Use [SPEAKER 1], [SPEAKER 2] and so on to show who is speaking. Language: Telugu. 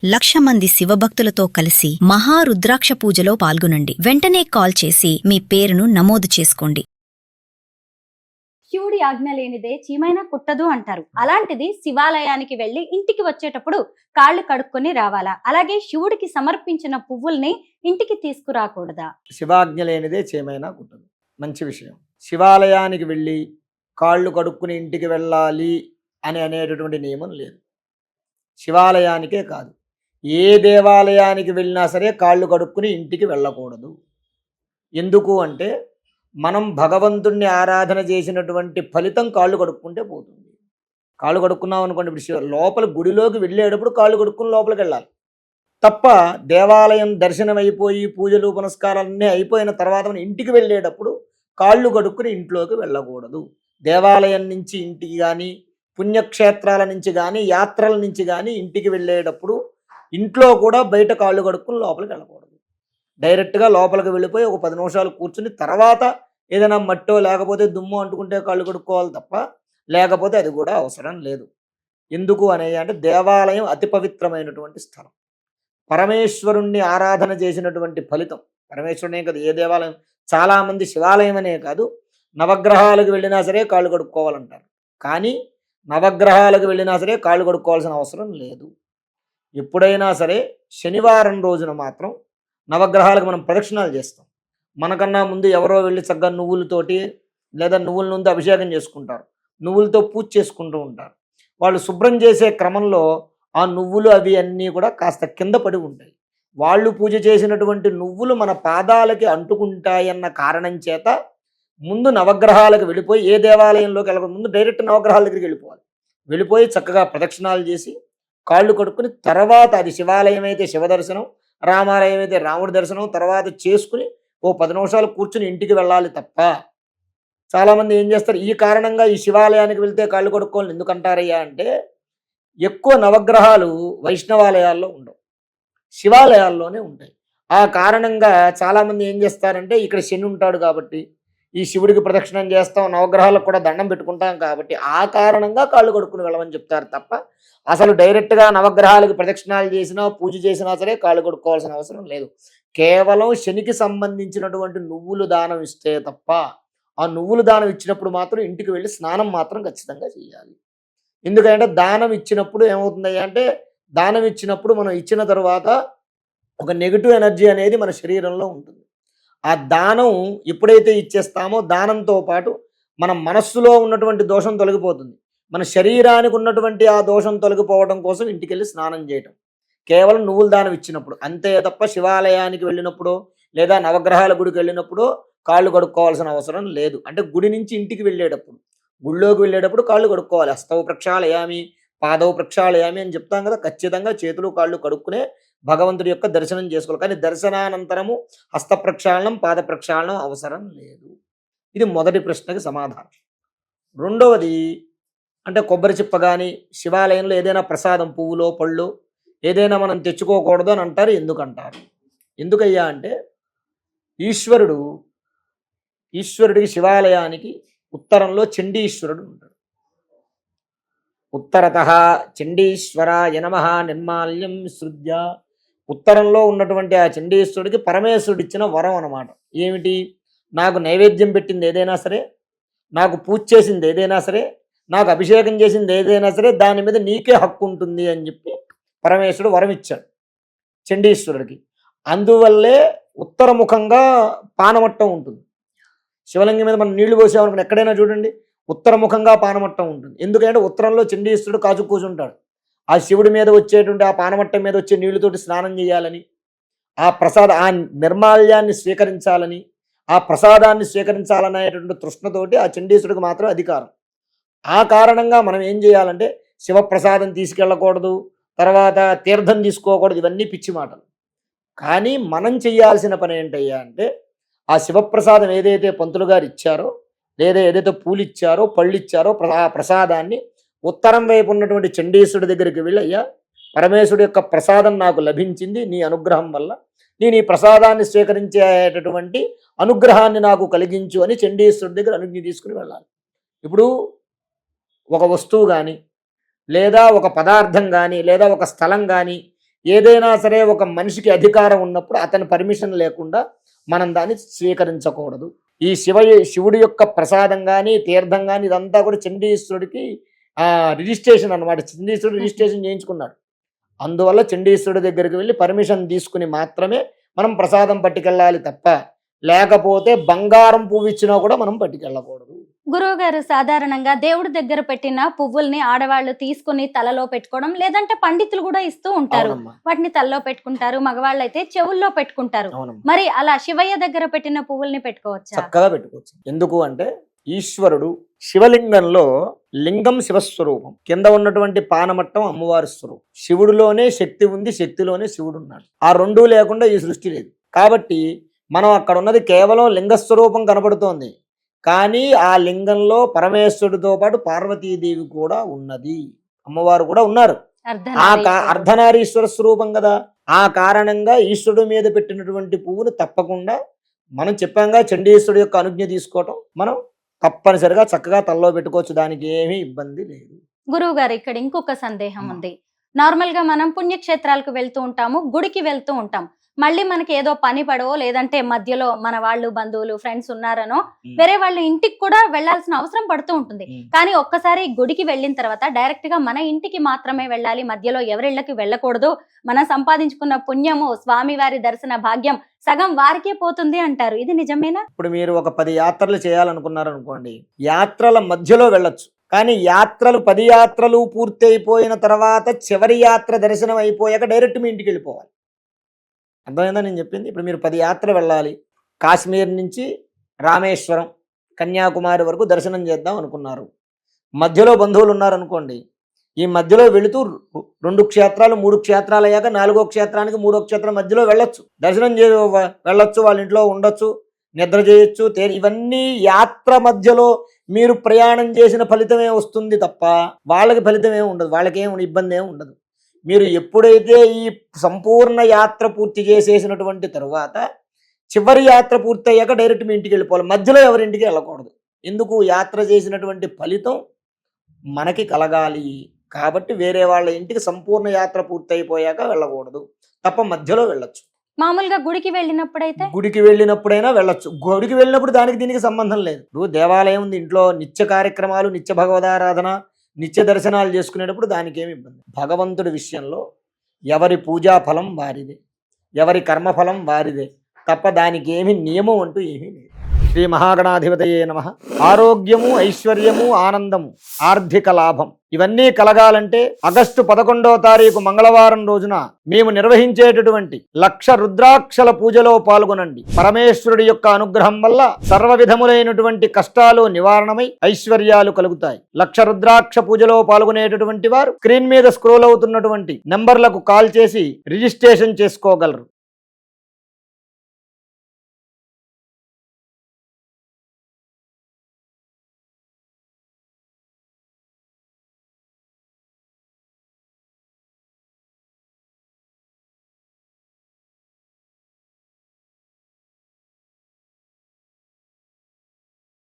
[SPEAKER 1] 1,00,000 మంది శివభక్తులతో కలిసి మహారుద్రాక్ష పూజలో పాల్గొనండి. వెంటనే కాల్ చేసి మీ పేరును నమోదు చేసుకోండి.
[SPEAKER 2] శివుడి ఆజ్ఞ లేనిదే చీమైనా కుట్టదు అంటారు. అలాంటిది శివాలయానికి వెళ్లి ఇంటికి వచ్చేటప్పుడు కాళ్ళు కడుక్కొని రావాలా? అలాగే శివుడికి సమర్పించిన పువ్వుల్ని ఇంటికి తీసుకురాకూడదా?
[SPEAKER 3] శివాజ్ఞ లేనిదే చీమైనా కుట్టదు. మంచి విషయం. శివాలయానికి వెళ్ళి కాళ్ళు కడుక్కుని ఇంటికి వెళ్ళాలి అని అనేటటువంటి నియమం లేదు. శివాలయానికే కాదు, ఏ దేవాలయానికి వెళ్ళినా సరే కాళ్ళు కడుక్కుని ఇంటికి వెళ్ళకూడదు. ఎందుకు అంటే మనం భగవంతుణ్ణి ఆరాధన చేసినటువంటి ఫలితం కాళ్ళు కడుక్కుంటే పోతుంది. కాళ్ళు కడుక్కున్నాం అనుకోండి, ఇప్పుడు లోపల గుడిలోకి వెళ్ళేటప్పుడు కాళ్ళు కడుక్కుని లోపలికి వెళ్ళాలి తప్ప దేవాలయం దర్శనం అయిపోయి పూజలు పునస్కారాలన్నీ అయిపోయిన తర్వాత మనం ఇంటికి వెళ్ళేటప్పుడు కాళ్ళు కడుక్కుని ఇంట్లోకి వెళ్ళకూడదు. దేవాలయం నుంచి ఇంటికి కానీ, పుణ్యక్షేత్రాల నుంచి కానీ, యాత్రల నుంచి కానీ ఇంటికి వెళ్ళేటప్పుడు ఇంట్లో కూడా బయట కాళ్ళు కడుక్కుని లోపలికి వెళ్ళకూడదు. డైరెక్ట్గా లోపలికి వెళ్ళిపోయి ఒక 10 నిమిషాలు కూర్చుని తర్వాత ఏదైనా మట్టో లేకపోతే దుమ్ము అంటుకుంటే కాళ్ళు కడుక్కోవాలి తప్ప, లేకపోతే అది కూడా అవసరం లేదు. ఎందుకు అంటే దేవాలయం అతి పవిత్రమైనటువంటి స్థలం. పరమేశ్వరుణ్ణి ఆరాధన చేసినటువంటి ఫలితం, పరమేశ్వరునే కదా, ఏ దేవాలయం, చాలామంది శివాలయం అనే కాదు నవగ్రహాలకు వెళ్ళినా సరే కాళ్ళు కడుక్కోవాలంటారు. కానీ నవగ్రహాలకు వెళ్ళినా సరే కాళ్ళు కడుక్కోవాల్సిన అవసరం లేదు. ఎప్పుడైనా సరే శనివారం రోజున మాత్రం నవగ్రహాలకు మనం ప్రదక్షిణాలు చేస్తాం. మనకన్నా ముందు ఎవరో వెళ్ళి చక్కగా నువ్వులతోటి లేదా నువ్వుల నుండి అభిషేకం చేసుకుంటారు, నువ్వులతో పూజ చేసుకుంటూ ఉంటారు. వాళ్ళు శుభ్రం చేసే క్రమంలో ఆ నువ్వులు అవి అన్నీ కూడా కాస్త కింద పడి ఉంటాయి. వాళ్ళు పూజ చేసినటువంటి నువ్వులు మన పాదాలకి అంటుకుంటాయన్న కారణం చేత ముందు నవగ్రహాలకు వెళ్ళిపోయి, ఏ దేవాలయంలోకి వెళ్ళక ముందు డైరెక్ట్ నవగ్రహాల దగ్గరికి వెళ్ళిపోవాలి. వెళ్ళిపోయి చక్కగా ప్రదక్షిణాలు చేసి కాళ్ళు కడుక్కుని తర్వాత, అది శివాలయం అయితే శివ దర్శనం, రామాలయం అయితే రాముడి దర్శనం తర్వాత చేసుకుని ఓ 10 నిమిషాలు కూర్చుని ఇంటికి వెళ్ళాలి తప్ప, చాలామంది ఏం చేస్తారు, ఈ కారణంగా ఈ శివాలయానికి వెళ్తే కాళ్ళు కడుక్కోవాలని ఎందుకంటారయ్యా అంటే, ఎక్కువ నవగ్రహాలు వైష్ణవాలయాల్లో ఉండవు, శివాలయాల్లోనే ఉంటాయి. ఆ కారణంగా చాలామంది ఏం చేస్తారంటే, ఇక్కడ శని ఉంటాడు కాబట్టి ఈ శివుడికి ప్రదక్షిణం చేస్తాం, నవగ్రహాలకు కూడా దండం పెట్టుకుంటాం కాబట్టి ఆ కారణంగా కాళ్ళు కడుక్కుని వెళ్ళమని చెప్తారు తప్ప, అసలు డైరెక్ట్గా నవగ్రహాలకు ప్రదక్షిణాలు చేసినా పూజ చేసినా సరే కాళ్ళు కడుక్కోవాల్సిన అవసరం లేదు. కేవలం శనికి సంబంధించినటువంటి నువ్వులు దానం ఇస్తే తప్ప, ఆ నువ్వులు దానం ఇచ్చినప్పుడు మాత్రం ఇంటికి వెళ్ళి స్నానం మాత్రం ఖచ్చితంగా చేయాలి. ఎందుకంటే దానం ఇచ్చినప్పుడు ఏమవుతుంది అంటే, దానం ఇచ్చినప్పుడు మనం ఇచ్చిన తర్వాత ఒక నెగిటివ్ ఎనర్జీ అనేది మన శరీరంలో ఉంటుంది. ఆ దానం ఎప్పుడైతే ఇచ్చేస్తామో దానంతో పాటు మన మనస్సులో ఉన్నటువంటి దోషం తొలగిపోతుంది. మన శరీరానికి ఉన్నటువంటి ఆ దోషం తొలగిపోవడం కోసం ఇంటికి వెళ్ళి స్నానం చేయటం కేవలం నువ్వుల దానం ఇచ్చినప్పుడు అంతే తప్ప, శివాలయానికి వెళ్ళినప్పుడు లేదా నవగ్రహాల గుడికి వెళ్ళినప్పుడు కాళ్ళు కడుక్కోవాల్సిన అవసరం లేదు. అంటే గుడి నుంచి ఇంటికి వెళ్ళేటప్పుడు, గుళ్ళోకి వెళ్ళేటప్పుడు కాళ్ళు కడుక్కోవాలి. హస్తవు ప్రక్షాళయామి, పాదవు ప్రక్షాళయామి అని చెప్తాం కదా, ఖచ్చితంగా చేతులు కాళ్ళు కడుక్కునే భగవంతుడి యొక్క దర్శనం చేసుకోవాలి. కానీ దర్శనానంతరము హస్త ప్రక్షాళనం, పాద ప్రక్షాళనం అవసరం లేదు. ఇది మొదటి ప్రశ్నకి సమాధానం. రెండవది అంటే కొబ్బరి చిప్ప కానీ శివాలయంలో ఏదైనా ప్రసాదం పువ్వులో పళ్ళు ఏదైనా మనం తెచ్చుకోకూడదు అని అంటారు. ఎందుకంటారు? ఎందుకయ్యా అంటే, ఈశ్వరుడికి శివాలయానికి ఉత్తరంలో చండీశ్వరుడు ఉంటాడు. ఉత్తరతః చండీశ్వరాయ నమః నిర్మాల్యం సృజ్య. ఉత్తరంలో ఉన్నటువంటి ఆ చండీశ్వరుడికి పరమేశ్వరుడు ఇచ్చిన వరం అన్నమాట. ఏమిటి? నాకు నైవేద్యం పెట్టింది ఏదైనా సరే, నాకు పూజ చేసింది ఏదైనా సరే, నాకు అభిషేకం చేసింది ఏదైనా సరే దాని మీద నీకే హక్కు ఉంటుంది అని చెప్పి పరమేశ్వరుడు వరం ఇచ్చాడు చండీశ్వరుడికి. అందువల్లే ఉత్తరముఖంగా పానమట్టం ఉంటుంది. శివలింగం మీద మనం నీళ్లు పోసామనుకుని ఎక్కడైనా చూడండి ఉత్తరముఖంగా పానమట్టం ఉంటుంది. ఎందుకంటే ఉత్తరంలో చండీశ్వరుడు కాచు కూర్చుంటాడు. ఆ శివుడి మీద వచ్చేటువంటి ఆ పానమట్టం మీద వచ్చే నీళ్లతోటి స్నానం చేయాలని, ఆ నిర్మాల్యాన్ని స్వీకరించాలని, ఆ ప్రసాదాన్ని స్వీకరించాలనేటువంటి తృష్ణతోటి ఆ చండీశ్వరుడికి మాత్రం అధికారం. ఆ కారణంగా మనం ఏం చేయాలంటే, శివప్రసాదం తీసుకెళ్ళకూడదు, తర్వాత తీర్థం తీసుకోకూడదు, ఇవన్నీ పిచ్చి మాటలు. కానీ మనం చేయాల్సిన పని ఏంటయ్యా అంటే, ఆ శివప్రసాదం ఏదైతే పంతులు గారు ఇచ్చారో, లేదా ఏదైతే పూలు ఇచ్చారో పళ్ళు ఇచ్చారో ఆ ప్రసాదాన్ని ఉత్తరం వైపు ఉన్నటువంటి చండీశ్వరుడి దగ్గరికి వెళ్ళి, అయ్యా పరమేశ్వరుడు యొక్క ప్రసాదం నాకు లభించింది నీ అనుగ్రహం వల్ల, నేను ఈ ప్రసాదాన్ని స్వీకరించేటటువంటి అనుగ్రహాన్ని నాకు కలిగించు అని చండీశ్వరుడి దగ్గర అనుజ్ఞ తీసుకుని వెళ్ళాలి. ఇప్పుడు ఒక వస్తువు కానీ లేదా ఒక పదార్థం కానీ లేదా ఒక స్థలం కానీ ఏదైనా సరే ఒక మనిషికి అధికారం ఉన్నప్పుడు అతని పర్మిషన్ లేకుండా మనం దాన్ని స్వీకరించకూడదు. ఈ శివుడి యొక్క ప్రసాదం కానీ తీర్థం కానీ ఇదంతా కూడా చండీశ్వరుడికి రిజిస్ట్రేషన్ అనమాట. చండీశ్వరుడు రిజిస్ట్రేషన్ చేయించుకున్నాడు. అందువల్ల చండీశ్వరుడి దగ్గరికి వెళ్ళి పర్మిషన్ తీసుకుని మాత్రమే మనం ప్రసాదం పట్టుకెళ్ళాలి తప్ప, లేకపోతే బంగారం పువ్వు ఇచ్చినా కూడా మనం పట్టుకెళ్ళకూడదు.
[SPEAKER 2] గురువు గారు, సాధారణంగా దేవుడి దగ్గర పెట్టిన పువ్వుల్ని ఆడవాళ్ళు తీసుకుని తలలో పెట్టుకోవడం, లేదంటే పండితులు కూడా ఇస్తూ ఉంటారు.
[SPEAKER 3] అవునమ్మా,
[SPEAKER 2] వాటిని తలలో పెట్టుకుంటారు, మగవాళ్ళు అయితే చెవుల్లో పెట్టుకుంటారు.
[SPEAKER 3] అవునమ్మా,
[SPEAKER 2] మరి అలా శివయ్య దగ్గర పెట్టిన పువ్వుల్ని పెట్టుకోవచ్చా?
[SPEAKER 3] చక్కగా పెట్టుకోవచ్చు. ఎందుకు అంటే ఈశ్వరుడు శివలింగంలో లింగం శివస్వరూపం, కింద ఉన్నటువంటి పానమట్టం అమ్మవారి స్వరూపం. శివుడిలోనే శక్తి ఉంది, శక్తిలోనే శివుడు ఉన్నాడు. ఆ రెండూ లేకుండా ఈ సృష్టి లేదు. కాబట్టి మనం అక్కడ ఉన్నది కేవలం లింగస్వరూపం కనబడుతోంది, కానీ ఆ లింగంలో పరమేశ్వరుడితో పాటు పార్వతీదేవి కూడా ఉన్నది, అమ్మవారు కూడా ఉన్నారు. అర్ధనారీశ్వర స్వరూపం కదా. ఆ కారణంగా ఈశ్వరుడు మీద పెట్టినటువంటి పువ్వును తప్పకుండా మనం చెప్పాంగా, చండీశ్వరుడు యొక్క అనుజ్ఞ తీసుకోవటం మనం తప్పనిసరిగా చక్కగా తలలో పెట్టుకోవచ్చు. దానికి ఏమీ ఇబ్బంది లేదు.
[SPEAKER 2] గురువు గారు, ఇక్కడ ఇంకొక సందేహం ఉంది. నార్మల్ గా మనం పుణ్యక్షేత్రాలకు వెళ్తూ ఉంటాము, గుడికి వెళ్తూ ఉంటాం. మళ్ళీ మనకి ఏదో పని పడవో, లేదంటే మధ్యలో మన వాళ్ళు బంధువులు ఫ్రెండ్స్ ఉన్నారనో వేరే వాళ్ళు ఇంటికి కూడా వెళ్లాల్సిన అవసరం పడుతూ ఉంటుంది. కానీ ఒక్కసారి గుడికి వెళ్ళిన తర్వాత డైరెక్ట్ గా మన ఇంటికి మాత్రమే వెళ్ళాలి, మధ్యలో ఎవరిళ్ళకి వెళ్ళకూడదు. మనం సంపాదించుకున్న పుణ్యము, స్వామివారి దర్శన భాగ్యం సగం వారికే పోతుంది అంటారు. ఇది నిజమేనా?
[SPEAKER 3] ఇప్పుడు మీరు ఒక 10 యాత్రలు చేయాలనుకున్నారనుకోండి, యాత్రల మధ్యలో వెళ్ళొచ్చు. కానీ 10 యాత్రలు పూర్తి అయిపోయిన తర్వాత చివరి యాత్ర దర్శనం అయిపోయాక డైరెక్ట్ మీ ఇంటికి వెళ్ళిపోవాలి. అర్థమైందా నేను చెప్పింది? ఇప్పుడు మీరు 10 యాత్ర వెళ్ళాలి, కాశ్మీర్ నుంచి రామేశ్వరం, కన్యాకుమారి వరకు దర్శనం చేద్దాం అనుకున్నారు. మధ్యలో బంధువులు ఉన్నారనుకోండి, ఈ మధ్యలో వెళుతూ 2 క్షేత్రాలు 3 క్షేత్రాలు అయ్యాక 4వ క్షేత్రానికి 3వ క్షేత్రం మధ్యలో వెళ్ళొచ్చు, దర్శనం వెళ్ళొచ్చు, వాళ్ళ ఇంట్లో ఉండొచ్చు, నిద్ర చేయొచ్చు. ఇవన్నీ యాత్ర మధ్యలో మీరు ప్రయాణం చేసిన ఫలితమే వస్తుంది తప్ప వాళ్ళకి ఫలితమే ఉండదు, వాళ్ళకేం ఇబ్బంది ఏమి ఉండదు. మీరు ఎప్పుడైతే ఈ సంపూర్ణ యాత్ర పూర్తి చేసేసినటువంటి తరువాత చివరి యాత్ర పూర్తి అయ్యాక డైరెక్ట్ మీ ఇంటికి వెళ్ళిపోవాలి, మధ్యలో ఎవరింటికి వెళ్ళకూడదు. ఎందుకు? యాత్ర చేసినటువంటి ఫలితం మనకి కలగాలి కాబట్టి వేరే వాళ్ళ ఇంటికి సంపూర్ణ యాత్ర పూర్తి అయిపోయాక వెళ్ళకూడదు తప్ప మధ్యలో వెళ్ళొచ్చు.
[SPEAKER 2] మామూలుగా గుడికి వెళ్ళినప్పుడైతే
[SPEAKER 3] గుడికి వెళ్ళినప్పుడైనా వెళ్ళొచ్చు. గుడికి వెళ్ళినప్పుడు దానికి దీనికి సంబంధం లేదు. ఇప్పుడు దేవాలయం ఉంది, ఇంట్లో నిత్య కార్యక్రమాలు, నిత్య భగవదారాధన, నిత్య దర్శనాలు చేసుకునేటప్పుడు దానికి ఏమి ఇబ్బంది. భగవంతుడి విషయంలో ఎవరి పూజా ఫలం వారిదే, ఎవరి కర్మఫలం వారిదే తప్ప దానికి ఏమి నియమం అంటూ ఏమీ లేదు. శ్రీ మహాగణాధిపతయే నమః. ఆరోగ్యము, ఐశ్వర్యము, ఆనందము, ఆర్థిక లాభం ఇవన్నీ కలగాలంటే ఆగస్టు 11వ తారీఖు మంగళవారం రోజున మేము నిర్వహించేటటువంటి 1,00,000 రుద్రాక్షల పూజలో పాల్గొనండి. పరమేశ్వరుడి యొక్క అనుగ్రహం వల్ల సర్వ విధములైనటువంటి కష్టాలు నివారణమై ఐశ్వర్యాలు కలుగుతాయి. 1,00,000 రుద్రాక్ష పూజలో పాల్గొనేటటువంటి వారు స్క్రీన్ మీద స్క్రోల్ అవుతున్నటువంటి నంబర్లకు కాల్ చేసి రిజిస్ట్రేషన్ చేసుకోగలరు.